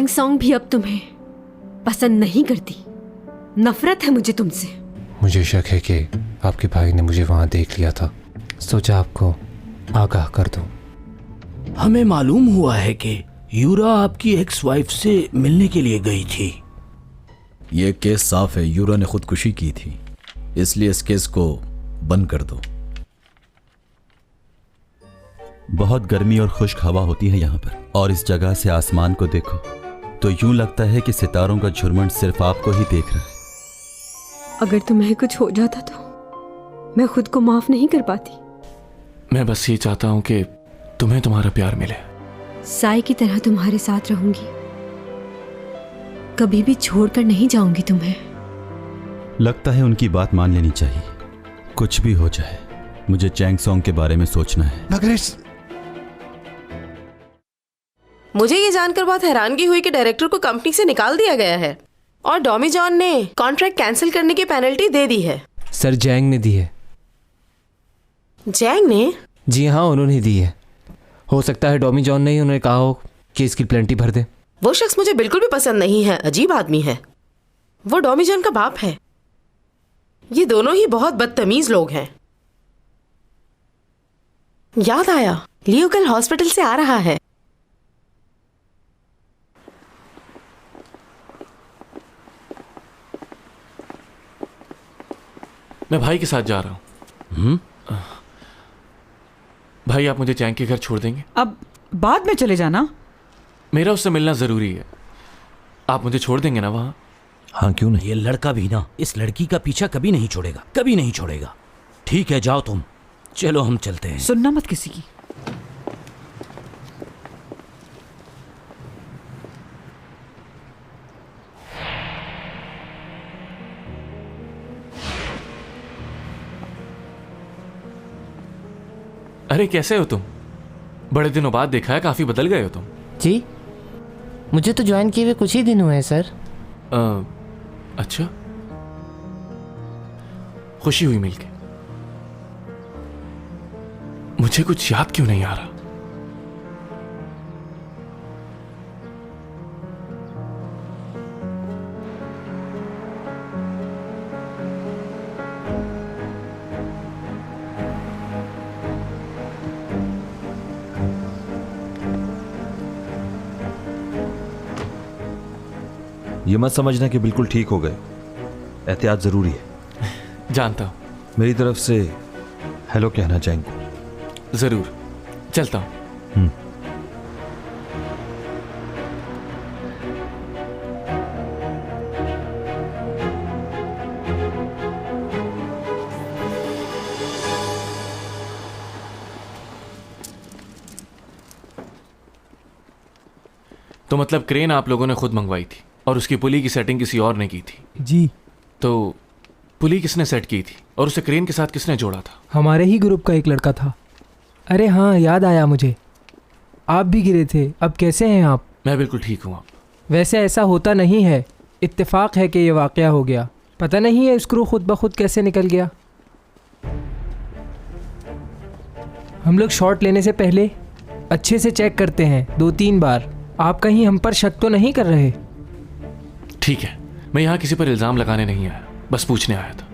Chang song भी अब तुम्हें पसंद नहीं करती। नफरत है मुझे तुमसे। मुझे शक है कि आपके भाई ने मुझे वहां देख लिया था, सोचा आपको आगाह कर दूं। हमें मालूम हुआ है कि यूरा आपकी एक्स वाइफ से मिलने के लिए गई थी। ये केस साफ है, यूरा ने खुदकुशी की थी, इसलिए इस केस को बंद कर दो। बहुत गर्मी और खुश्क हवा होती है यहाँ पर, और इस जगह से आसमान को देखो तो यूं लगता है कि सितारों का झुरमुट सिर्फ आपको ही देख रहा है। अगर तुम्हें कुछ हो जाता तो मैं खुद को माफ नहीं कर पाती। मैं बस ये चाहता हूं कि तुम्हें तुम्हारा प्यार मिले। साई की तरह तुम्हारे साथ रहूंगी, कभी भी छोड़कर नहीं जाऊंगी तुम्हें। लगता है उनकी बात मान लेनी चाहिए। कुछ भी हो जाए, मुझे चैंग सॉन्ग के बारे में सोचना है। नगरेश, मुझे ये जानकर बहुत हैरानगी हुई कि डायरेक्टर को कंपनी से निकाल दिया गया है और डॉमी जॉन ने कॉन्ट्रैक्ट कैंसिल करने की पेनल्टी दे दी है। सर जैंग ने दी है। जैंग ने? जी हाँ, उन्होंने दी है। हो सकता है डॉमी जॉन ने ही उन्हें कहा हो कि इसकी प्लेंटी भर दे। वो शख्स मुझे बिल्कुल भी पसंद नहीं है, अजीब आदमी है। वो डॉमी जॉन का बाप है। ये दोनों ही बहुत बदतमीज लोग हैं। याद आया, लियो कल हॉस्पिटल से आ रहा है। मैं भाई के साथ जा रहा हूँ। भाई, आप मुझे चैंग के घर छोड़ देंगे? अब बाद में चले जाना। मेरा उससे मिलना जरूरी है। आप मुझे छोड़ देंगे ना वहां? हाँ, क्यों नहीं। ये लड़का भी ना इस लड़की का पीछा कभी नहीं छोड़ेगा, कभी नहीं छोड़ेगा। ठीक है, जाओ तुम। चलो हम चलते हैं। सुनना मत किसी की। अरे कैसे हो तुम? बड़े दिनों बाद देखा है, काफी बदल गए हो तुम। जी, मुझे तो ज्वाइन किए हुए कुछ ही दिन हुए हैं सर। अच्छा, खुशी हुई मिलके। मुझे कुछ याद क्यों नहीं आ रहा? ये मत समझना कि बिल्कुल ठीक हो गए, एहतियात जरूरी है। जानता हूं। मेरी तरफ से हेलो कहना चाहेंगे। जरूर, चलता हूं। तो मतलब क्रेन आप लोगों ने खुद मंगवाई थी और उसकी पुली की सेटिंग किसी और ने की थी? जी। तो पुली किसने सेट की थी और उसे क्रेन के साथ किसने जोड़ा था? हमारे ही ग्रुप का एक लड़का था। अरे हाँ, याद आया मुझे। आप भी गिरे थे। अब कैसे हैं आप? मैं बिल्कुल ठीक हूँ। आप? वैसे ऐसा होता नहीं है, इत्तेफाक है कि ये वाक़या हो गया। पता नहीं है स्क्रू खुद ब खुद कैसे निकल गया। हम लोग शॉट लेने से पहले अच्छे से चेक करते हैं 2-3 बार। आप कहीं हम पर शक तो नहीं कर रहे? ठीक है, मैं यहाँ किसी पर इल्ज़ाम लगाने नहीं आया, बस पूछने आया था।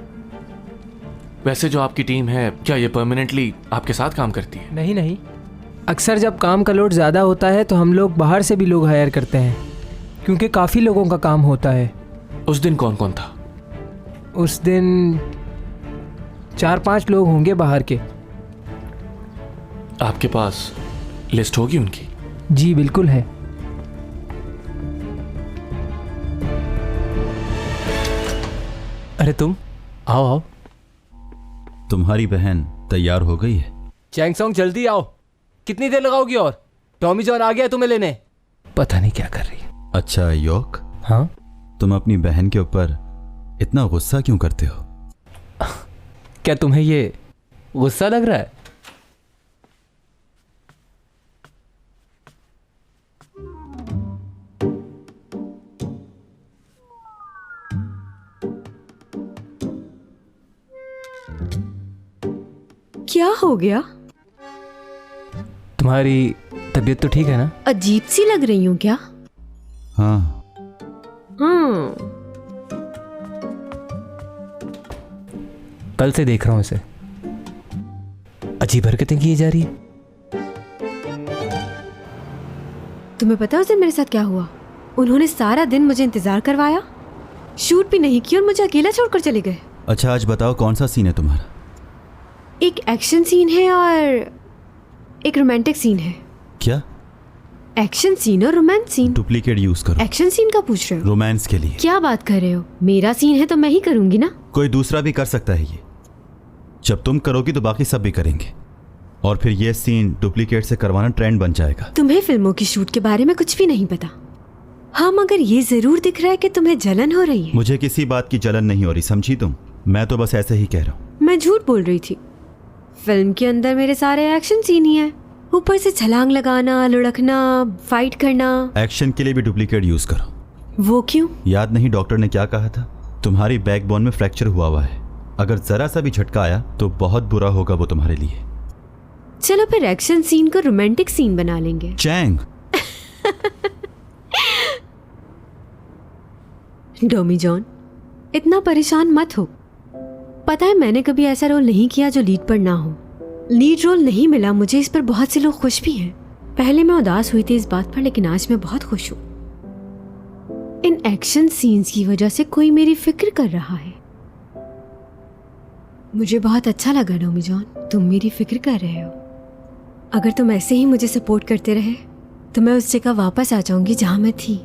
वैसे जो आपकी टीम है, क्या ये परमानेंटली आपके साथ काम करती है? नहीं नहीं, अक्सर जब काम का लोड ज़्यादा होता है तो हम लोग बाहर से भी लोग हायर करते हैं, क्योंकि काफ़ी लोगों का काम होता है। उस दिन कौन कौन था? उस दिन 4-5 लोग होंगे बाहर के। आपके पास लिस्ट होगी उनकी? जी बिल्कुल है। अरे तुम आओ आओ। तुम्हारी बहन तैयार हो गई है? चैंग सॉन्ग जल्दी आओ। कितनी देर लगाओगी और? टॉमी जॉन आ गया तुम्हें लेने। पता नहीं क्या कर रही है। अच्छा योक, हाँ, तुम अपनी बहन के ऊपर इतना गुस्सा क्यों करते हो? क्या तुम्हें ये गुस्सा लग रहा है? क्या हो गया? तुम्हारी तबीयत तो ठीक है ना? अजीब सी लग रही हूँ क्या? हाँ। हाँ। कल से देख रहा हूं इसे, अजीब हरकतें की जा रही है। तुम्हें पता है उस दिन मेरे साथ क्या हुआ? उन्होंने सारा दिन मुझे इंतजार करवाया, शूट भी नहीं किया और मुझे अकेला छोड़कर चले गए। अच्छा आज बताओ कौन सा सीन है तुम्हारा? एक एक्शन सीन है और एक रोमांटिक सीन है। क्या? एक्शन सीन और रोमांस सीन। डुप्लीकेट यूज करो। एक्शन सीन का पूछ रहे हो? रोमांस के लिए। क्या बात कर रहे हो? मेरा सीन है तो मैं ही करूंगी ना। कोई दूसरा भी कर सकता है ये। जब तुम करोगी तो बाकी सब भी करेंगे और फिर ये सीन डुप्लीकेट से करवाना ट्रेंड बन जाएगा। तुम्हें फिल्मों की शूट के बारे में कुछ भी नहीं पता। हाँ मगर ये जरूर दिख रहा है कि तुम्हें जलन हो रही है। मुझे किसी बात की जलन नहीं हो रही, समझी तुम? मैं तो बस ऐसे ही कह रहा हूँ। मैं झूठ बोल रही थी। फिल्म के अंदर मेरे सारे एक्शन सीन ही है, ऊपर से छलांग लगाना, लुढ़कना, फाइट करना। एक्शन के लिए भी डुप्लीकेट यूज करो। वो क्यों? याद नहीं डॉक्टर ने क्या कहा था? तुम्हारी बैकबोन में फ्रैक्चर हुआ है, अगर जरा सा भी झटका आया तो बहुत बुरा होगा वो तुम्हारे लिए। चलो फिर एक्शन सीन को रोमांटिक सीन बना लेंगे। चैंग। डोमी जॉन, इतना परेशान मत हो। पता है मैंने कभी ऐसा रोल नहीं किया जो लीड पर ना हो। लीड रोल नहीं मिला मुझे, इस पर बहुत से लोग खुश भी हैं। पहले मैं उदास हुई थी इस बात पर, लेकिन आज मैं बहुत खुश हूँ। इन एक्शन सीन्स की वजह से कोई मेरी फिक्र कर रहा है। मुझे बहुत अच्छा लगा डोमी जॉन, तुम मेरी फिक्र कर रहे हो। अगर तुम ऐसे ही मुझे सपोर्ट करते रहे तो मैं उस जगह वापस आ जाऊंगी जहां मैं थी।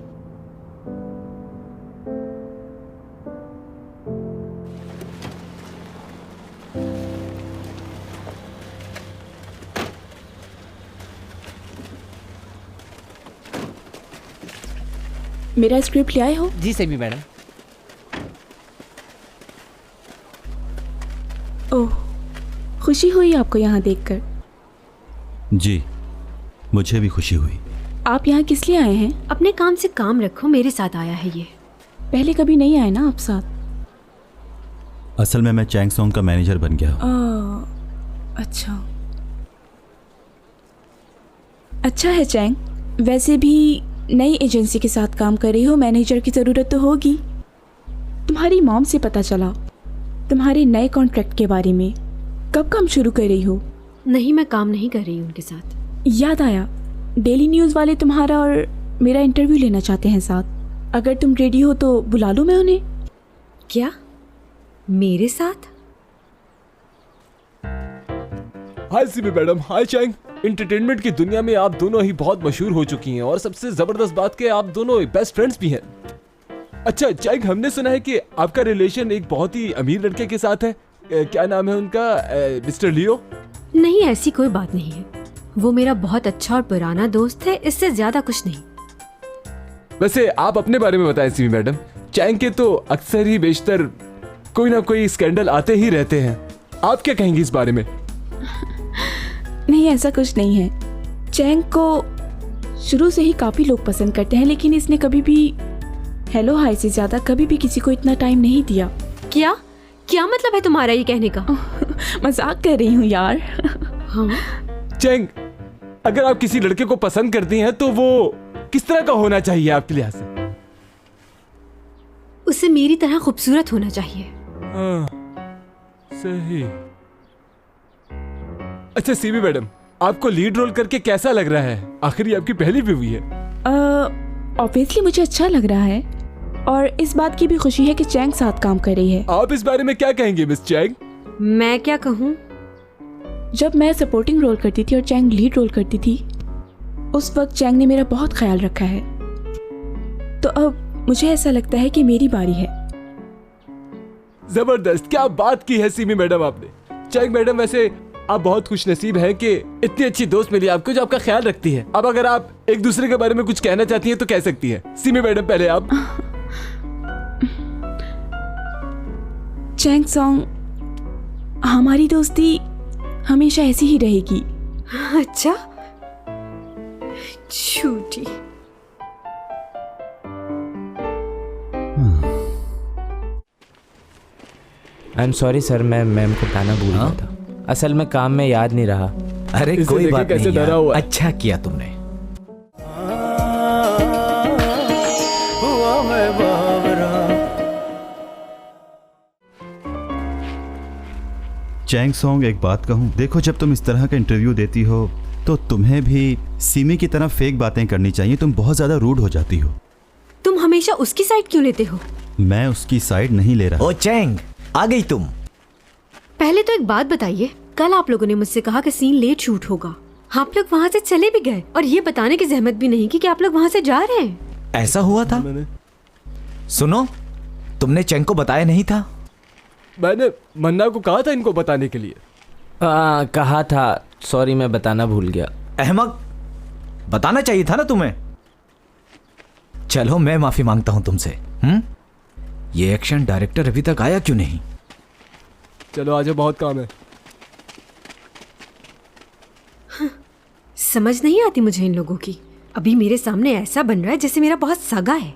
मेरा स्क्रिप्ट ले आए हो? जी सेबी मैडम। ओह, खुशी हुई आपको यहाँ देखकर। जी मुझे भी खुशी हुई। आप यहाँ किस लिए आए हैं? अपने काम से काम रखो, मेरे साथ आया है ये। पहले कभी नहीं आए ना आप साथ? असल में मैं चैंग सॉन्ग का मैनेजर बन गया हूँ। अच्छा अच्छा है चैंग। वैसे भी नई एजेंसी के साथ काम कर रही हो, मैनेजर की ज़रूरत तो होगी। तुम्हारी मॉम से पता चला तुम्हारे नए कॉन्ट्रैक्ट के बारे में। कब काम शुरू कर रही हो? नहीं, मैं काम नहीं कर रही हूँ उनके साथ। याद आया, डेली न्यूज़ वाले तुम्हारा और मेरा इंटरव्यू लेना चाहते हैं साथ। अगर तुम रेडी हो तो बुला लूँ मैं उन्हें। क्या मेरे साथ? हाय सीबी मैडम। हाय चैंग। एंटरटेनमेंट की दुनिया में आप दोनों ही बहुत मशहूर हो चुकी हैं और सबसे जबरदस्त बात कि आप दोनों बेस्ट फ्रेंड्स भी हैं। अच्छा चैंग, हमने सुना है कि आपका रिलेशन एक बहुत ही अमीर लड़के के साथ है। क्या नाम है उनका? मिस्टर लियो? नहीं, ऐसी कोई बात नहीं है। वो मेरा बहुत अच्छा और पुराना दोस्त है, इससे ज्यादा कुछ नहीं। वैसे आप अपने बारे में बताएं सीबी मैडम। चैंग के तो अक्सर ही बेशतर कोई ना कोई स्कैंडल आते ही रहते हैं, आप क्या कहेंगी इस बारे में? नहीं, ऐसा कुछ नहीं है। चैंग को शुरू से ही काफ़ी लोग पसंद करते हैं, लेकिन इसने कभी भी हेलो हाय से ज़्यादा कभी भी किसी को इतना टाइम नहीं दिया। क्या क्या मतलब है तुम्हारा ये कहने का? मजाक कर रही हूँ यार। हाँ चैंग, अगर आप किसी लड़के को पसंद करती हैं तो वो किस तरह का होना चाहिए आपके लिहाज से? उसे मेरी तरह खूबसूरत होना चाहिए। हाँ, सही। अच्छा सीबी मैडम, आपको लीड रोल करके कैसा लग रहा है? आखिर ये आपकी पहली मूवी है। ऑब्वियसली मुझे अच्छा लग रहा है और इस बात की भी खुशी है कि चैंग साथ काम कर रही है। आप इस बारे में क्या कहेंगे मिस चैंग? मैं क्या कहूँ? जब मैं सपोर्टिंग रोल करती थी और चैंग लीड रोल करती थी, उस वक्त चैंग ने मेरा बहुत ख्याल रखा है। तो अब मुझे ऐसा लगता है कि मेरी बारी है। जबरदस्त, क्या बात की है सीबी मैडम आपने। चैंग मैडम, वैसे आप बहुत खुश नसीब हैं कि इतनी अच्छी दोस्त मिली आपको जो आपका ख्याल रखती है। अब अगर आप एक दूसरे के बारे में कुछ कहना चाहती हैं तो कह सकती हैं। सीबी मैडम पहले आप। चैंग सॉन्ग, हमारी दोस्ती हमेशा ऐसी ही रहेगी। अच्छा, झूठी। आई एम सॉरी सर, मैं मैम को बताना भूल गया था। असल में काम में याद नहीं रहा। अरे इसे कोई देखे बात कैसे नहीं डरा यार, हुआ है। अच्छा किया तुमने। चैंग सॉन्ग, एक बात कहूँ, देखो जब तुम इस तरह का इंटरव्यू देती हो तो तुम्हें भी सीमी की तरह फेक बातें करनी चाहिए। तुम बहुत ज़्यादा रूड हो जाती हो। तुम हमेशा उसकी साइड क्यों लेते हो? मैं उसकी साइड नहीं ले रहा। ओ चैंग, आ गई तुम। पहले तो एक बात बताइए, कल आप लोगों ने मुझसे कहा कि सीन लेट शूट होगा, आप लोग वहाँ से चले भी गए और ये बताने की जहमत भी नहीं की कि आप लोग वहाँ से जा रहे हैं। ऐसा हुआ था? सुनो, तुमने चैंग को बताया नहीं था? मैंने मन्ना को कहा था इनको बताने के लिए। कहा था, सॉरी मैं बताना भूल गया। अहमक, बताना चाहिए था ना तुम्हें। चलो मैं माफी मांगता हूं तुमसे। ये एक्शन डायरेक्टर अभी तक आया क्यों नहीं? चलो आजा, बहुत काम है। समझ नहीं आती मुझे इन लोगों की। अभी मेरे सामने ऐसा बन रहा है जैसे मेरा बहुत सगा है।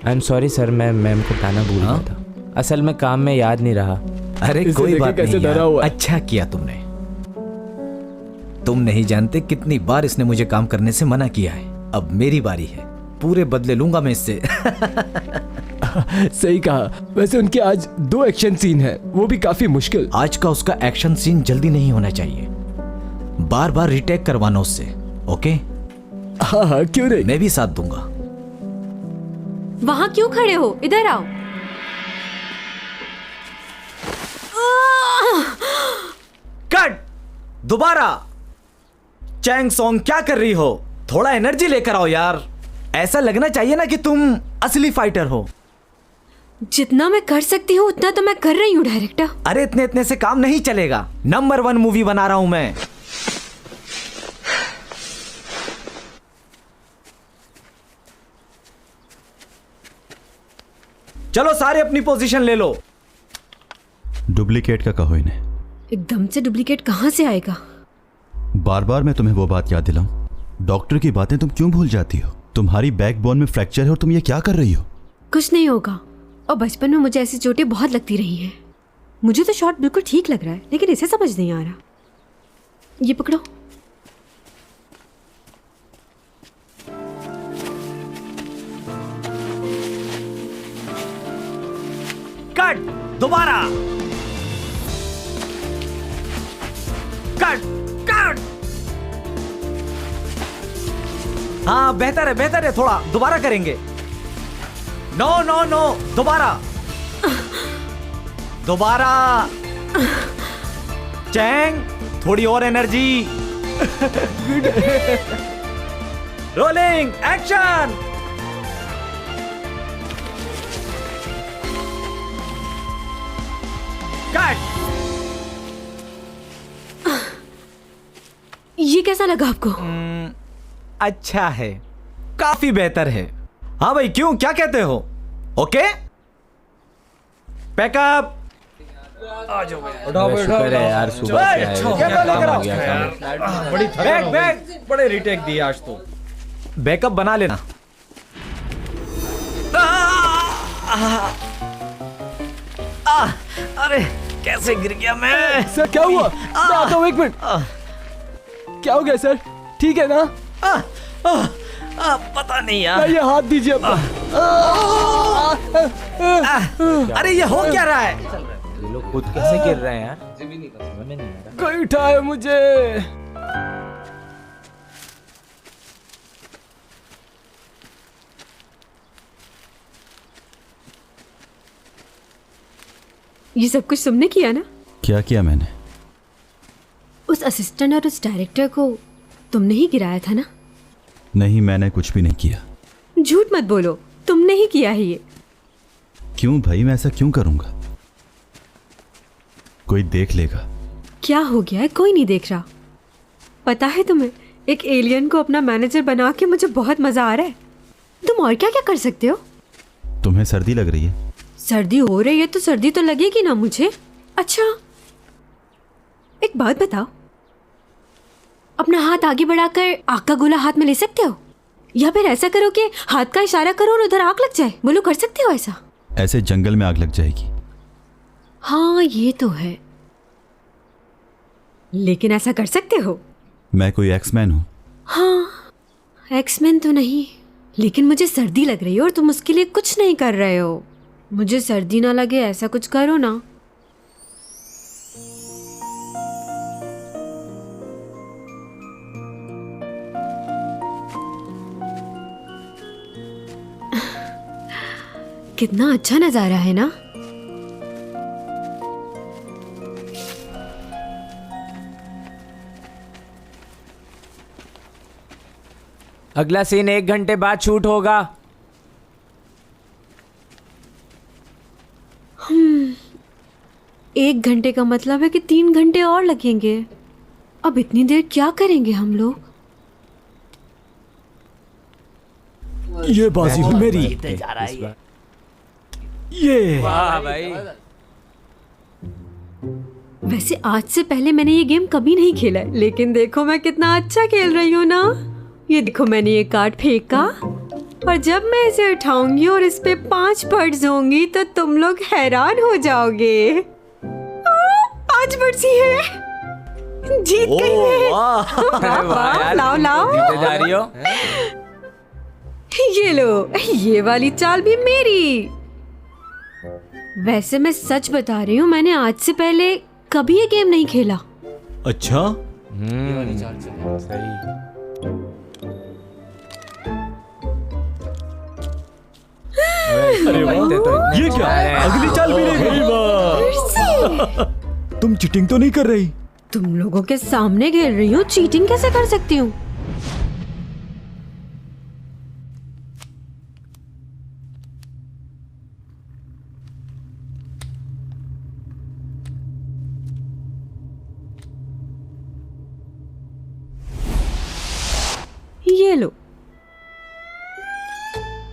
आई एम सॉरी सर, मैं मैम को बताना भूल गया था। असल में काम में याद नहीं रहा। अरे कोई बात नहीं यार, अच्छा किया तुमने। तुम नहीं जानते कितनी बार इसने मुझे काम करने से मना किया है। अब मेरी बारी है, पूरे बदले लूंगा मैं इससे। सही कहा। वैसे उनके आज 2 एक्शन सीन है, वो भी काफी मुश्किल। आज का उसका एक्शन सीन जल्दी नहीं होना चाहिए, बार बार रिटेक करवाना उससे। ओके? हाँ, क्यों नहीं, मैं भी साथ दूंगा। वहां क्यों खड़े हो, इधर आओ। कट! दोबारा। चैंग सॉन्ग, क्या कर रही हो? थोड़ा एनर्जी लेकर आओ यार। ऐसा लगना चाहिए ना कि तुम असली फाइटर हो। जितना मैं कर सकती हूँ उतना तो मैं कर रही हूँ डायरेक्टर। अरे इतने से काम नहीं चलेगा। नंबर 1 मूवी बना रहा हूं मैं। चलो सारे अपनी पोजीशन ले लो। डुप्लीकेट का कहो इन्हें। एकदम से डुप्लीकेट कहाँ से आएगा? बार बार मैं तुम्हें वो बात याद दिलाऊं? डॉक्टर की बातें तुम क्यों भूल जाती हो? तुम्हारी बैकबोन में फ्रैक्चर है और तुम ये क्या कर रही हो? कुछ नहीं होगा। और बचपन में मुझे ऐसी चोटें बहुत लगती रही हैं। मुझे तो शॉट बिल्कुल ठीक लग रहा है, लेकिन इसे समझ नहीं आ रहा। ये पकड़ो। कट! दोबारा। कट! कट! हाँ, बेहतर है, थोड़ा दोबारा करेंगे। नो नो नो, दोबारा। चैंग, थोड़ी और एनर्जी। Rolling action. कट! ये कैसा लगा आपको? अच्छा है, काफी बेहतर है। हाँ भाई, क्यों, क्या कहते हो? Okay, pack up. शुक्र है यार, सुबह से आए। बैग बड़े रिटेक दिए आज तो। बैकअप बना लेना। अरे कैसे गिर गया मैं? सर क्या हुआ? मैं आता हूँ, 1 मिनट। क्या हो गया सर? ठीक है ना? पता नहीं यार। ये हाथ दीजिए अपना। अरे ये हो क्या रहा है? ये लोग खुद कैसे गिर रहे हैं यार? समझ में नहीं आ रहा। कोई उठाए मुझे। ये सब कुछ तुमने किया ना? क्या किया मैंने? उस असिस्टेंट और उस डायरेक्टर को तुमने ही गिराया था ना? नहीं, मैंने कुछ भी नहीं किया। झूठ मत बोलो, तुमने ही किया है ये। क्यों भाई, मैं ऐसा क्यों करूंगा? कोई देख लेगा। क्या हो गया है? कोई नहीं देख रहा। पता है तुम्हें, एक एलियन को अपना मैनेजर बना के मुझे बहुत मजा आ रहा है। तुम और क्या क्या कर सकते हो? तुम्हें सर्दी लग रही है? सर्दी हो रही है तो सर्दी तो लगेगी ना मुझे। अच्छा, एक बात बताओ, अपना हाथ आगे बढ़ाकर आग का गोला हाथ में ले सकते हो? या फिर ऐसा करो कि हाथ का इशारा करो और उधर आग लग जाए। बोलो, कर सकते हो ऐसा? ऐसे जंगल में आग लग जाएगी। हाँ ये तो है, लेकिन ऐसा कर सकते हो? मैं कोई एक्समैन हूँ? हाँ, एक्समैन तो नहीं, लेकिन मुझे सर्दी लग रही है और तुम उसके लिए कुछ नहीं कर रहे हो। मुझे सर्दी ना लगे ऐसा कुछ करो ना। कितना अच्छा नजारा है ना। अगला सीन 1 घंटे बाद शूट होगा। एक घंटे का मतलब है कि 3 घंटे और लगेंगे। अब इतनी देर क्या करेंगे हम लोग? ये बाजी मेरी। ये वाह भाई। वैसे आज से पहले मैंने ये गेम कभी नहीं खेला है, लेकिन देखो मैं कितना अच्छा खेल रही हूँ ना। ये देखो मैंने ये कार्ड फेंका और जब मैं इसे उठाऊंगी और इस पे 5 बर्ड्स होंगी तो तुम लोग हैरान हो जाओगे। 5 बर्ड्स ही है। जीत गई मैं। वाह, लाओ लाओ। जीते जा रही हो। ये लो, ये वाली चाल भी मेरी। वैसे मैं सच बता रही हूँ, मैंने आज से पहले कभी ये गेम नहीं खेला। अच्छा। सही। अरे वाह, ये क्या? अगली चाल भी नहीं गई। तुम चीटिंग तो नहीं कर रही? तुम लोगों के सामने खेल रही हूँ, चीटिंग कैसे कर सकती हूँ? ये लो,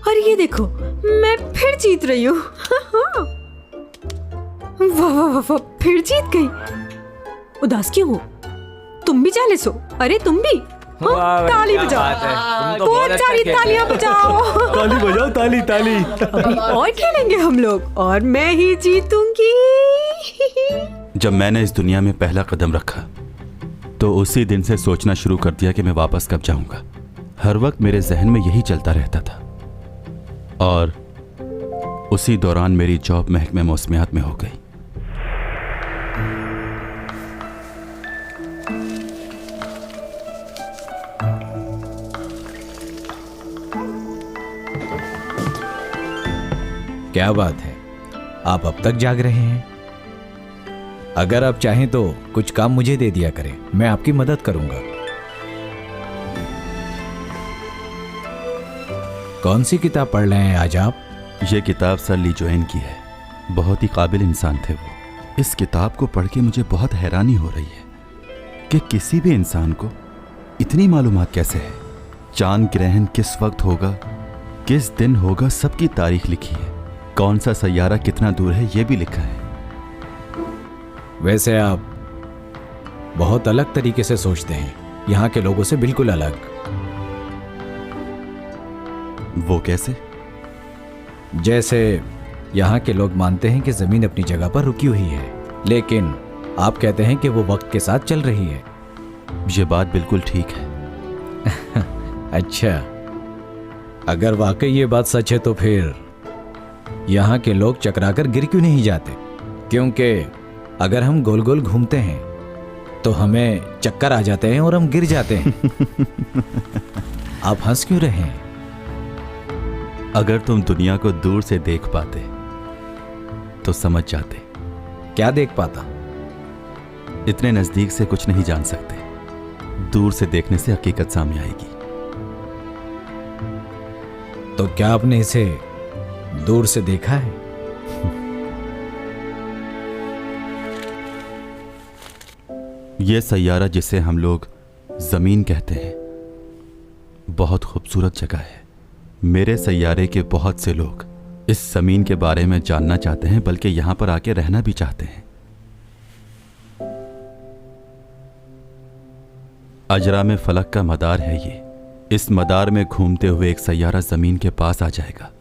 और ये देखो मैं फिर जीत रही हूँ। वाह वाह वाह, फिर जीत गई। उदास क्यों हो? तुम भी चालीस हो? अरे तुम भी? हाँ, ताली बजाओ। बहुत सारी तालियां बजाओ। ताली बजाओ, ताली ताली। अभी और खेलेंगे हम लोग और मैं ही जीतूंगी। जब मैंने इस दुनिया में पहला कदम रखा तो उसी दिन से सोचना शुरू कर दिया कि मैं वापस कब जाऊंगा। हर वक्त मेरे जहन में यही चलता रहता था और उसी दौरान मेरी जॉब महकमे मौसमियात में हो गई। क्या बात है, आप अब तक जाग रहे हैं? अगर आप चाहें तो कुछ काम मुझे दे दिया करें, मैं आपकी मदद करूंगा। कौन सी किताब पढ़ रहे हैं आज आप? ये किताब सर ली जोएन की है। बहुत ही काबिल इंसान थे वो। इस किताब को पढ़ के मुझे बहुत हैरानी हो रही है कि किसी भी इंसान को इतनी मालूमात कैसे है। चांद ग्रहण किस वक्त होगा, किस दिन होगा, सबकी तारीख लिखी है। कौन सा सैयारा कितना दूर है ये भी लिखा है। वैसे आप बहुत अलग तरीके से सोचते हैं, यहाँ के लोगों से बिल्कुल अलग। वो कैसे? जैसे यहाँ के लोग मानते हैं कि जमीन अपनी जगह पर रुकी हुई है, लेकिन आप कहते हैं कि वो वक्त के साथ चल रही है। ये बात बिल्कुल ठीक है। अच्छा, अगर वाकई ये बात सच है तो फिर यहाँ के लोग चकराकर गिर क्यों नहीं जाते? क्योंकि अगर हम गोल गोल घूमते हैं तो हमें चक्कर आ जाते हैं और हम गिर जाते हैं। आप हंस क्यों रहे हैं? अगर तुम दुनिया को दूर से देख पाते तो समझ जाते। क्या देख पाता? इतने नजदीक से कुछ नहीं जान सकते, दूर से देखने से हकीकत सामने आएगी। तो क्या आपने इसे दूर से देखा है? यह सैयारा जिसे हम लोग जमीन कहते हैं बहुत खूबसूरत जगह है। मेरे सैयारे के बहुत से लोग इस जमीन के बारे में जानना चाहते हैं, बल्कि यहां पर आके रहना भी चाहते हैं। अजरा में फलक का मदार है ये। इस मदार में घूमते हुए एक सैयारा जमीन के पास आ जाएगा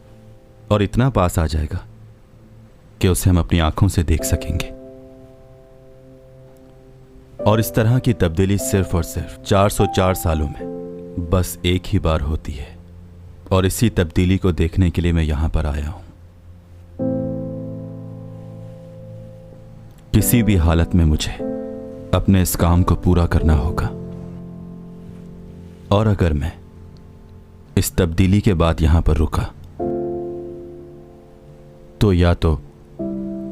और इतना पास आ जाएगा कि उसे हम अपनी आंखों से देख सकेंगे। और इस तरह की तब्दीली सिर्फ और सिर्फ 404 सालों में बस एक ही बार होती है। और इसी तब्दीली को देखने के लिए मैं यहां पर आया हूं। किसी भी हालत में मुझे अपने इस काम को पूरा करना होगा, और अगर मैं इस तब्दीली के बाद यहां पर रुका तो या तो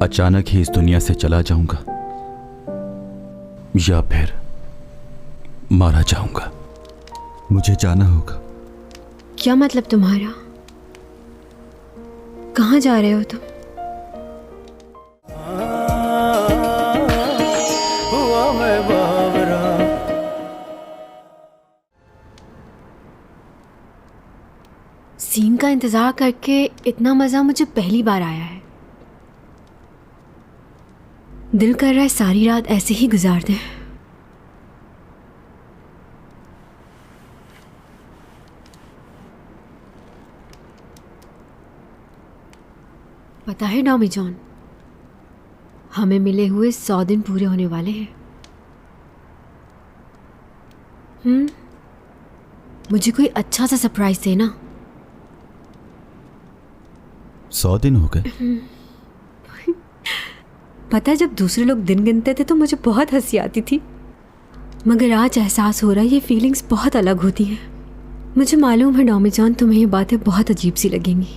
अचानक ही इस दुनिया से चला जाऊंगा या फिर मारा जाऊंगा। मुझे जाना होगा। क्या मतलब तुम्हारा? कहाँ जा रहे हो तुम? सीन का इंतजार करके इतना मजा मुझे पहली बार आया है। दिल कर रहा है सारी रात ऐसे ही गुजार दें। पता है डॉमी जॉन, हमें मिले हुए 100 दिन पूरे होने वाले हैं। मुझे कोई अच्छा सा सरप्राइज देना। 100 दिन हो गए? पता है, जब दूसरे लोग दिन गिनते थे तो मुझे बहुत हंसी आती थी, मगर आज एहसास हो रहा है ये फीलिंग्स बहुत अलग होती हैं। मुझे मालूम है डॉमी जॉन, तुम्हें ये बातें बहुत अजीब सी लगेंगी,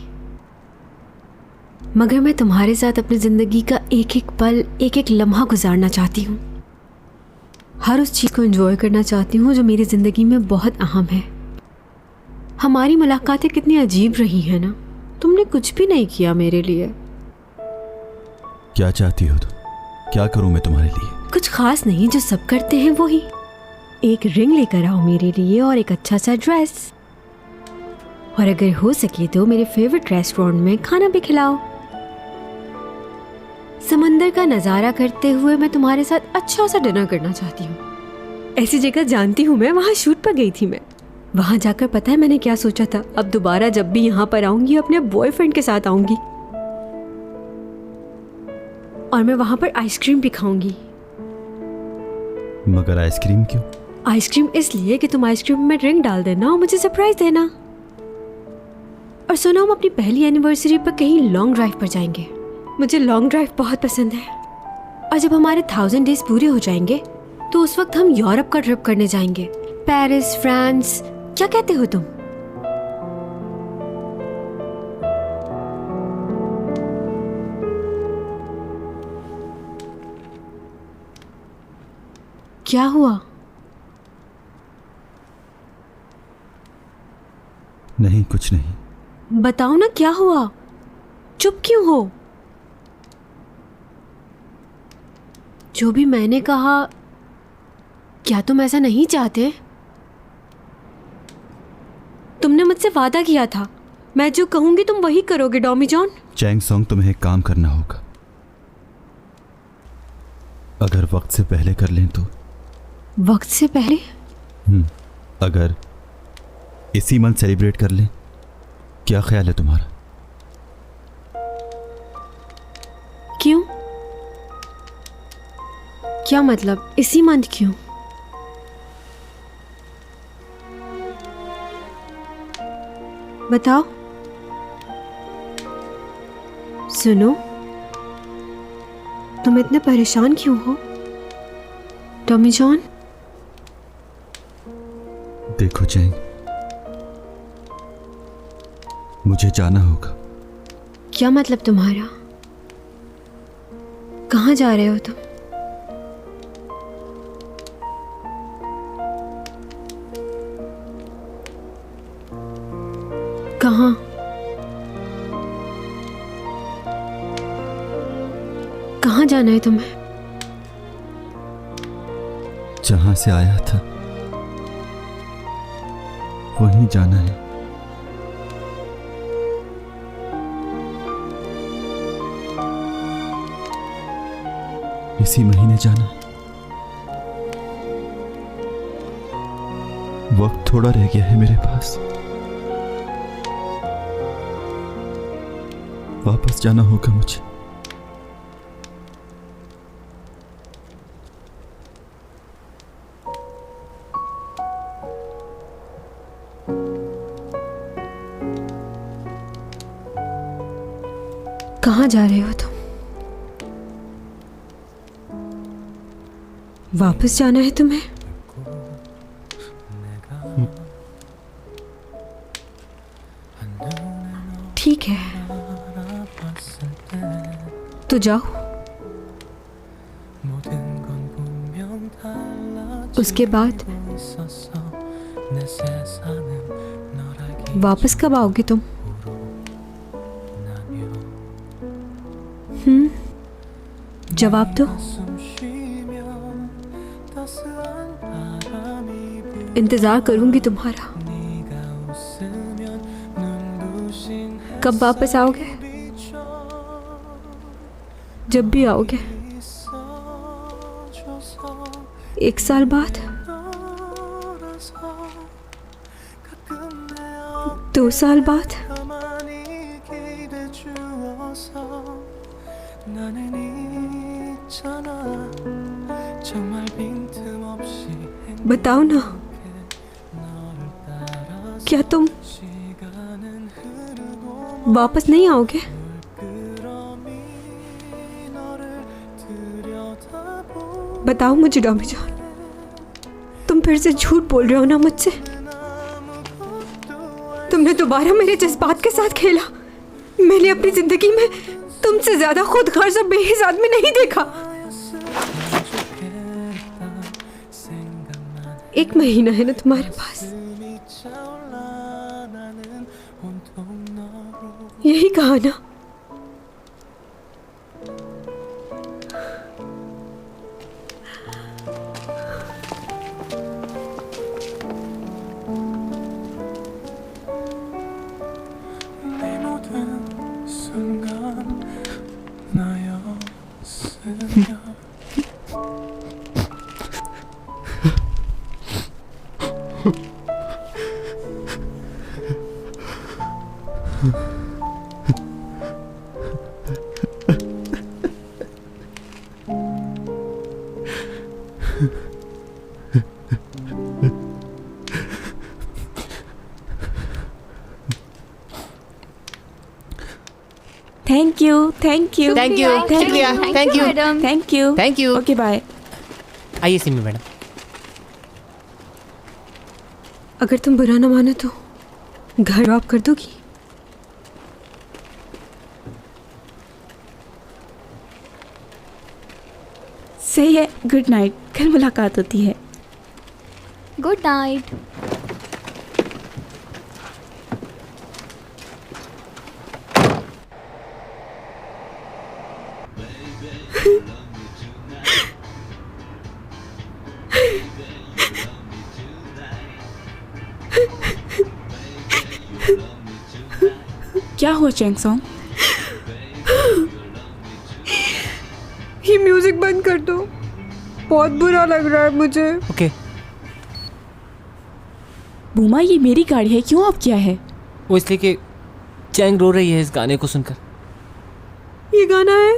मगर मैं तुम्हारे साथ अपनी ज़िंदगी का एक एक पल, एक एक लम्हा गुजारना चाहती हूँ। हर उस चीज़ को एंजॉय करना चाहती हूँ जो मेरी ज़िंदगी में बहुत अहम है। हमारी मुलाकातें कितनी अजीब रही हैं ना। तुमने कुछ भी नहीं किया मेरे लिए। क्या चाहती हो तुम? क्या करूं मैं तुम्हारे लिए? कुछ खास नहीं, जो सब करते हैं वो ही। एक रिंग लेकर आओ मेरे लिए और एक अच्छा सा ड्रेस, और अगर हो सके तो मेरे फेवरेट रेस्टोरेंट में खाना भी खिलाओ। समंदर का नज़ारा करते हुए मैं तुम्हारे साथ अच्छा सा डिनर करना चाहती हूँ। ऐसी जगह जानती हूँ मैं, वहाँ शूट पर गई थी मैं। वहाँ जाकर पता है मैंने क्या सोचा था? अब दोबारा जब भी यहाँ पर आऊंगी अपने बॉयफ्रेंड के साथ आऊंगी, और मैं वहाँ पर आइसक्रीम भी खाऊंगी। मगर आइसक्रीम क्यों? आइसक्रीम इसलिए कि तुम आइसक्रीम में रिंग डाल देना और मुझे सरप्राइज देना। और सुनो, हम अपनी पहली एनिवर्सरी पर कहीं लॉन्ग ड्राइव पर जाएंगे। मुझे लॉन्ग ड्राइव बहुत पसंद है। और जब हमारे 1000 डेज पूरे हो जाएंगे तो उस वक्त हम यूरोप का ट्रिप करने जाएंगे, पेरिस, फ्रांस। क्या कहते हो तुम? क्या हुआ? नहीं, कुछ नहीं। बताओ ना क्या हुआ? चुप क्यों हो? जो भी मैंने कहा, क्या तुम ऐसा नहीं चाहते? तुमने मुझसे वादा किया था, मैं जो कहूंगी तुम वही करोगे डॉमी जॉन। चैंग सॉन्ग, तुम्हें एक काम करना होगा। अगर वक्त से पहले कर लें तो? वक्त से पहले? अगर इसी मंथ सेलिब्रेट कर लें, क्या ख्याल है तुम्हारा? क्यों? क्या मतलब इसी मंथ क्यों? बताओ। सुनो, तुम इतने परेशान क्यों हो टॉमी जॉन? देखो चैंग, मुझे जाना होगा। क्या मतलब तुम्हारा? कहाँ जा रहे हो तुम? कहाँ? कहाँ जाना है तुम्हें? जहां से आया था वहीं जाना है। इसी महीने जाना। वक्त थोड़ा रह गया है मेरे पास। वापस जाना होगा मुझे। कहाँ जा रहे हो तुम? वापस जाना है तुम्हें? ठीक है, तो जाओ। उसके बाद वापस कब आओगे तुम? जवाब दो। इंतजार करूंगी तुम्हारा। कब वापस आओगे? जब भी आओगे। 1 साल बाद? 2 साल बाद? बताओ ना, क्या तुम वापस नहीं आओगे? बताओ मुझे डॉमी जॉन, तुम फिर से झूठ बोल रहे हो ना मुझसे? तुमने दोबारा मेरे जज्बात के साथ खेला। मैंने अपनी जिंदगी में तुमसे ज्यादा खुद गर्ज और बेहिस आदमी नहीं देखा। 1 महीना है ना तुम्हारे पास, यही कहा ना? Thank you, thank you, thank you, शुक्रिया, thank you, thank you, thank you. Okay bye. आइए सिमी मैडम। अगर तुम बुरा न मानो तो घर ड्रॉप कर दोगी? सही है, गुड नाइट, कल मुलाकात होती है। Good night. क्या हुआ चैंग सॉन्ग? ये म्यूजिक बंद कर दो, बहुत बुरा लग रहा है मुझे। ओके। बूमा, ये मेरी गाड़ी है, क्यों ऑफ किया है? वो इसलिए कि चैंग रो रही है इस गाने को सुनकर। ये गाना है?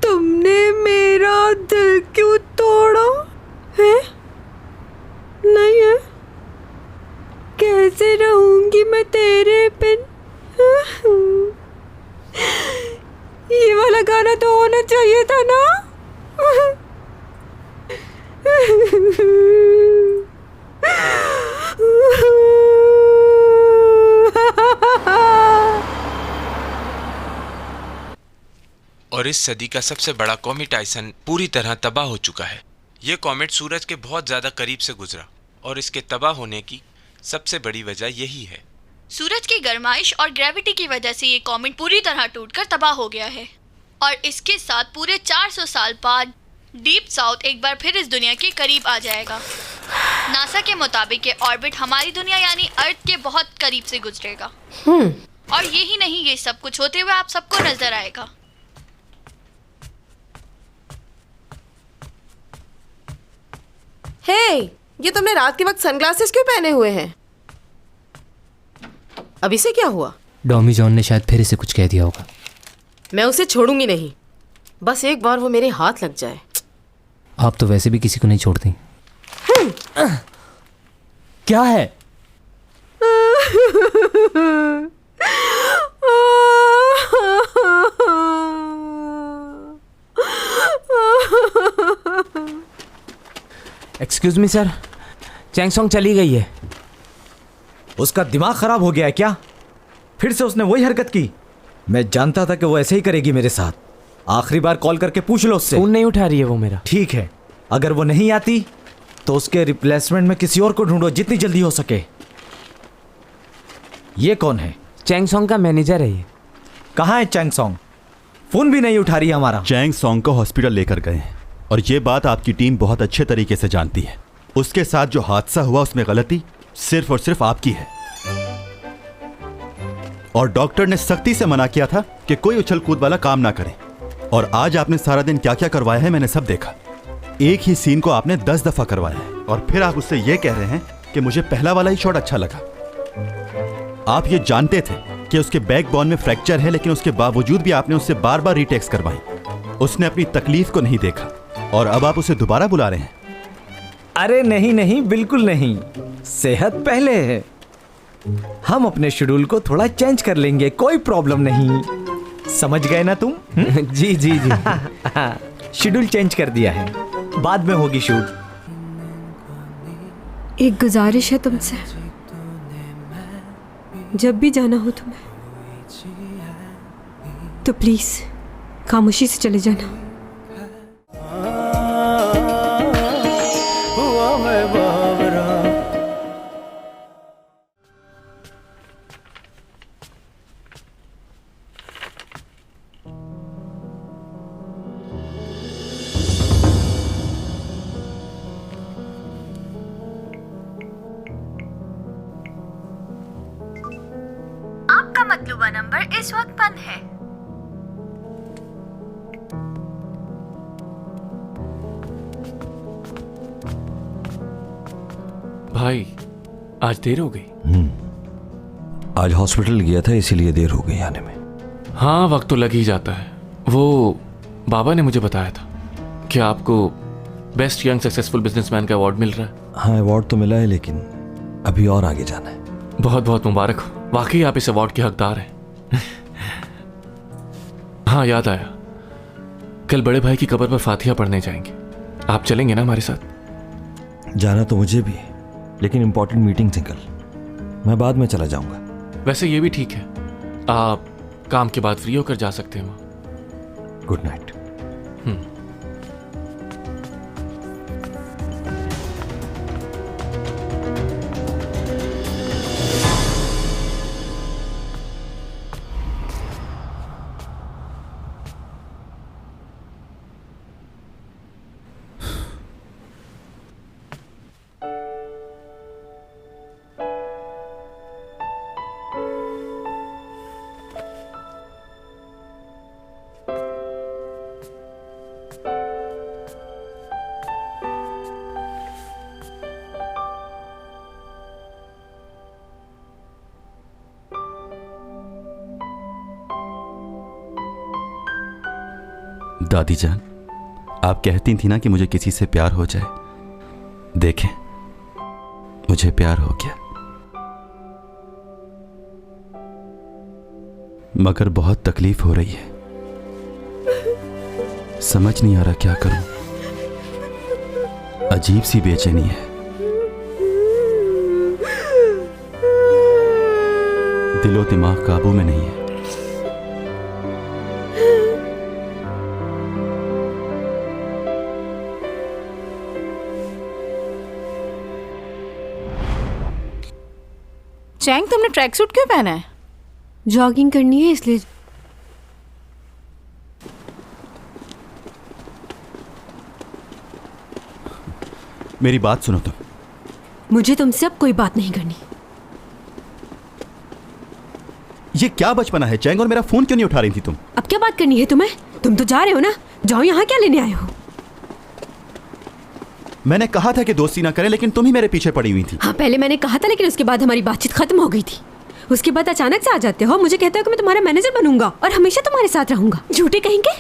तुमने मेरा दिल क्यों तोड़ा है? नहीं है? कैसे रहूंगी मैं तेरे बिन? ये वाला गाना तो होना चाहिए था ना? और इस सदी का सबसे बड़ा कॉमेट टाइसन पूरी तरह तबाह हो चुका है। यह कॉमेट सूरज के बहुत ज़्यादा करीब से गुजरा और इसके तबाह होने की सबसे बड़ी वजह यही है। सूरज की गर्माइश और ग्रेविटी की वजह से ये कॉमेट पूरी तरह टूटकर तबाह हो गया है और इसके साथ पूरे 400 साल बाद डीप साउथ एक बार फिर इस दुनिया के करीब आ जाएगा। नासा के मुताबिक ये ऑर्बिट हमारी दुनिया यानी अर्थ के बहुत करीब से गुजरेगा। और यही नहीं, ये सब कुछ होते हुए आप सबको नजर आएगा। हे, ये तुमने रात के वक्त सनग्लासेस क्यों पहने हुए हैं? अभी से क्या हुआ? डॉमी जॉन ने शायद फिर इसे कुछ कह दिया होगा। मैं उसे छोड़ूंगी नहीं, बस एक बार वो मेरे हाथ लग जाए। आप तो वैसे भी किसी को नहीं छोड़ती। क्या है? Excuse me sir, Chang Song चली गई है। उसका दिमाग खराब हो गया है क्या? फिर से उसने वही हरकत की। मैं जानता था कि वो ऐसे ही करेगी मेरे साथ। आखिरी बार कॉल करके पूछ लो उससे। फोन नहीं उठा रही है वो मेरा। ठीक है, अगर वो नहीं आती तो उसके रिप्लेसमेंट में किसी और को ढूंढो जितनी जल्दी हो सके। ये कौन है? चैंग सॉन्ग का मैनेजर है ये। कहाँ है चैंग सॉन्ग? फोन भी नहीं उठा रही है हमारा। चैंग सॉन्ग को हॉस्पिटल लेकर गए हैं और ये बात आपकी टीम बहुत अच्छे तरीके से जानती है। उसके साथ जो हादसा हुआ उसमें गलती सिर्फ और सिर्फ आपकी है और डॉक्टर ने सख्ती से मना किया था कि कोई उछल कूद वाला काम ना करें। और आज आपने सारा दिन क्या क्या करवाया है मैंने सब देखा। एक ही सीन को आपने 10 दफा करवाया है और फिर आप उससे ये कह रहे हैं कि मुझे पहला वाला ही शॉट अच्छा लगा। आप ये जानते थे कि उसके बैकबोन में फ्रैक्चर है, लेकिन उसके बावजूद भी आपने उससे बार बार रीटेक्स करवाई। उसने अपनी तकलीफ को नहीं देखा और अब आप उसे दोबारा बुला रहे हैं। अरे नहीं नहीं, बिल्कुल नहीं। सेहत पहले है। हम अपने शेड्यूल को थोड़ा चेंज कर लेंगे, कोई प्रॉब्लम नहीं। समझ गए ना तुम? जी जी जी। शेड्यूल चेंज कर दिया है, बाद में होगी शूट। एक गुजारिश है तुमसे, जब भी जाना हो तुम्हें तो प्लीज खामोशी से चले जाना। आपका मतलूबा नंबर इस वक्त बंद है। भाई आज देर हो गई। आज हॉस्पिटल गया था इसीलिए देर हो गई आने में। हाँ, वक्त तो लग ही जाता है। वो बाबा ने मुझे बताया था कि आपको बेस्ट यंग सक्सेसफुल बिजनेसमैन का अवार्ड मिल रहा है। हाँ, अवार्ड तो मिला है लेकिन अभी और आगे जाना है। बहुत बहुत मुबारक हो, वाकई आप इस अवार्ड के हकदार हैं। हाँ, याद आया, कल बड़े भाई की कब्र पर फातिहा पढ़ने जाएंगे। आप चलेंगे ना हमारे साथ? जाना तो मुझे भी है, लेकिन इंपॉर्टेंट मीटिंग थी कल। मैं बाद में चला जाऊंगा। वैसे ये भी ठीक है, आप काम के बाद फ्री होकर जा सकते हैं वहाँ। Good night. दादी जान, आप कहती थी ना कि मुझे किसी से प्यार हो जाए। देखें, मुझे प्यार हो गया, मगर बहुत तकलीफ हो रही है। समझ नहीं आ रहा क्या करूं। अजीब सी बेचैनी है। दिलो दिमाग काबू में नहीं है। चैंग, तुमने ट्रैक सूट क्यों पहना है? जॉगिंग करनी है इसलिए। मेरी बात सुनो तुम। मुझे तुमसे अब कोई बात नहीं करनी। ये क्या बचपना है चैंग, और मेरा फोन क्यों नहीं उठा रही थी तुम? अब क्या बात करनी है तुम्हें? तुम तो जा रहे हो ना, जाओ। यहाँ क्या लेने आए हो? मैंने कहा था कि दोस्ती ना करें, लेकिन तुम ही मेरे पीछे पड़ी हुई थी। हाँ, पहले मैंने कहा था, लेकिन उसके बाद हमारी बातचीत खत्म हो गई थी। उसके बाद अचानक से आ जाते हो, मुझे कहते हो कि मैं तुम्हारा मैनेजर बनूंगा और हमेशा तुम्हारे साथ रहूंगा। झूठे कहेंगे।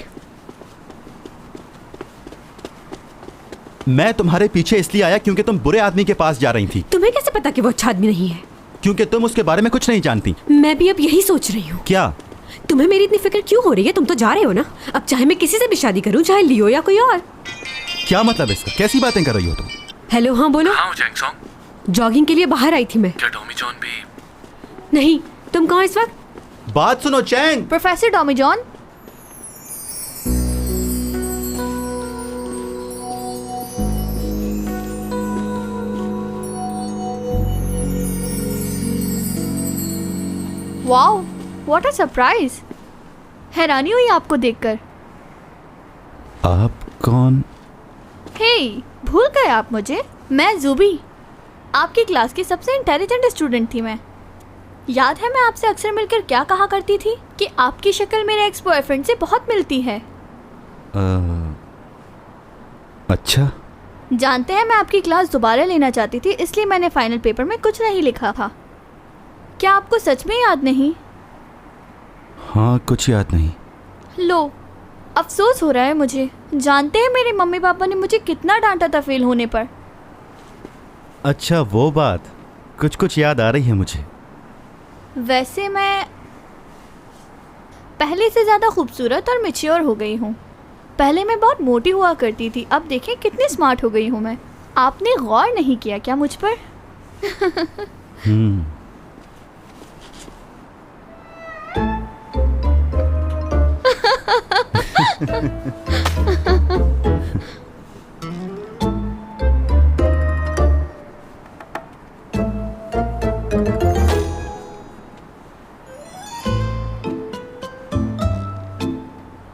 मैं तुम्हारे पीछे इसलिए आया क्योंकि तुम बुरे आदमी के पास जा रही थी। तुम्हें कैसे पता कि वो अच्छा आदमी नहीं है? क्योंकि तुम उसके बारे में कुछ नहीं जानती। मैं भी अब यही सोच रही हूँ। क्या? तुम्हें मेरी इतनी फिक्र क्यों हो रही है? तुम तो जा रहे हो ना। अब चाहे मैं किसी से भी शादी करूँ, चाहे लियो या कोई और। क्या मतलब इसका? कैसी बातें कर रही हो तुम? हेलो, हाँ बोलो। हाँ चैंग सॉन्ग। जॉगिंग के लिए बाहर आई थी मैं। क्या टॉमी जॉन भी? नहीं, तुम कहाँ इस वक्त? बात सुनो Chang. Professor Tommy John. Wow, what a surprise. हैरानी हुई आपको देखकर। आप कौन? हे, भूल गए आप मुझे? मैं ज़ुबी, आपकी क्लास की सबसे इंटेलिजेंट स्टूडेंट थी मैं। याद है मैं आपसे अक्सर मिलकर क्या कहा करती थी कि आपकी शक्ल मेरे एक्स बॉयफ्रेंड से बहुत मिलती है। अच्छा। जानते हैं मैं आपकी क्लास दोबारा लेना चाहती थी, इसलिए मैंने फाइनल पेपर में कुछ नहीं लिखा था। क्या आपको सच में याद नहीं? हाँ, कुछ याद नहीं। लो, अफसोस हो रहा है मुझे। जानते हैं मेरे मम्मी पापा ने मुझे कितना डांटा था फेल होने पर। अच्छा, वो बात कुछ कुछ याद आ रही है मुझे। वैसे मैं पहले से ज़्यादा खूबसूरत और मैच्योर हो गई हूँ। पहले मैं बहुत मोटी हुआ करती थी, अब देखें कितनी स्मार्ट हो गई हूँ मैं। आपने गौर नहीं किया क्या मुझ पर?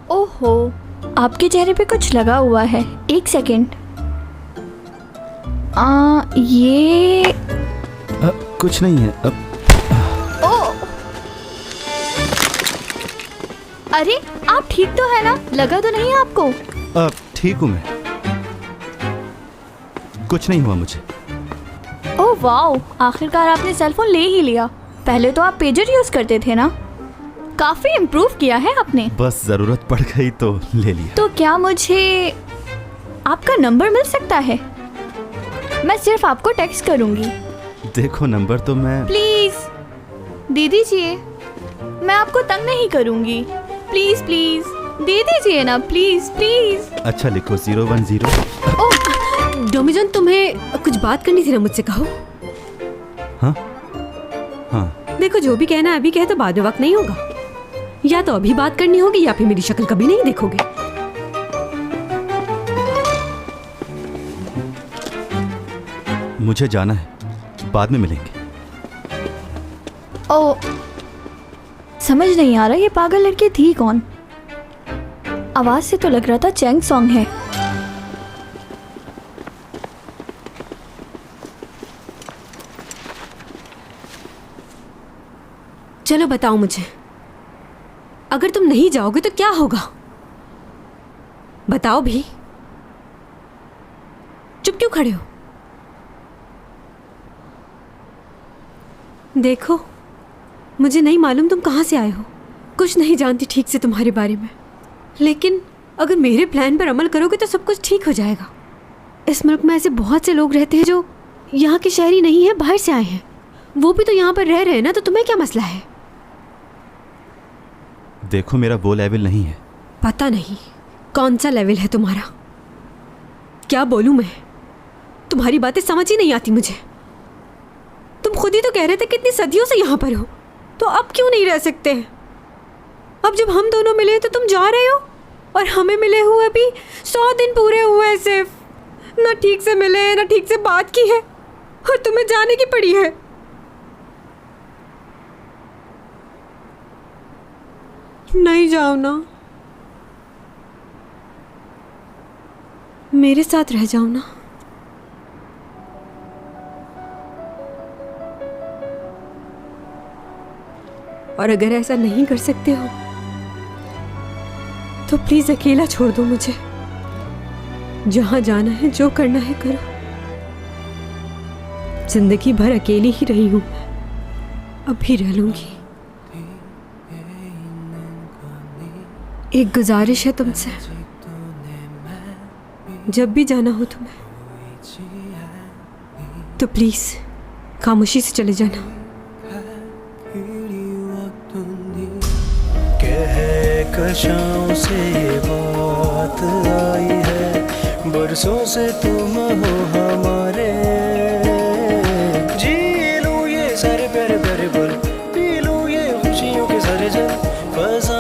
ओहो, आपके चेहरे पे कुछ लगा हुआ है। एक सेकेंड। ये कुछ नहीं है। ओ, अरे आप ठीक तो है ना? लगा तो नहीं आपको? अब ठीक हूँ मैं, कुछ नहीं हुआ मुझे। ओह वाओ, आखिरकार आपने सेलफोन ले ही लिया। पहले तो आप पेजर यूज करते थे ना? काफी इम्प्रूव किया है आपने। बस जरूरत पड़ गई तो ले लिया। तो क्या मुझे आपका नंबर मिल सकता है? मैं सिर्फ आपको टेक्स्ट करूंगी। देखो, नंबर तो मैं प्लीज दे दीजिए, मैं आपको तंग नहीं करूंगी। प्लीज प्लीज दे दीजिए ना, प्लीज प्लीज। अच्छा लिखो 010। ओह टॉमी जॉन, तुम्हें कुछ बात करनी थी ना मुझसे, कहो। हाँ हाँ। देखो, जो भी कहना है अभी कहे तो बाद में वक्त नहीं होगा। या तो अभी बात करनी होगी या फिर मेरी शक्ल कभी नहीं देखोगे। मुझे जाना है, बाद में मिलेंगे। ओ, समझ नहीं आ रहा ये पागल लड़की थी कौन? आवाज से तो लग रहा था चैंग सॉन्ग है। चलो बताओ मुझे, अगर तुम नहीं जाओगे तो क्या होगा? बताओ भी। चुप क्यों खड़े हो? देखो, मुझे नहीं मालूम तुम कहाँ से आए हो, कुछ नहीं जानती ठीक से तुम्हारे बारे में, लेकिन अगर मेरे प्लान पर अमल करोगे तो सब कुछ ठीक हो जाएगा। इस मुल्क में ऐसे बहुत से लोग रहते हैं जो यहाँ के शहरी नहीं हैं, बाहर से आए हैं। वो भी तो यहाँ पर रह रहे हैं ना, तो तुम्हें क्या मसला है? देखो, मेरा वो लेवल नहीं है। पता नहीं कौन सा लेवल है तुम्हारा। क्या बोलूं मैं, तुम्हारी बातें समझ ही नहीं आती मुझे। तुम खुद ही तो कह रहे थे कितनी सदियों से यहाँ पर हो, तो अब क्यों नहीं रह सकते? अब जब हम दोनों मिले तो तुम जा रहे हो, और हमें मिले हुए भी 100 दिन पूरे हुए सिर्फ। ना ठीक से मिले, ना ठीक से बात की है, और तुम्हें जाने की पड़ी है। नहीं जाओ ना, मेरे साथ रह जाओ ना। और अगर ऐसा नहीं कर सकते हो तो प्लीज अकेला छोड़ दो मुझे। जहां जाना है, जो करना है करो। जिंदगी भर अकेली ही रही हूं मैं, अब भी रह लूंगी। एक गुजारिश है तुमसे, जब भी जाना हो तुम्हें तो प्लीज खामोशी से चले जाना। कशाओं से बात आई है, बरसों से तुम हो हमारे खुशियों के सर्जन फजा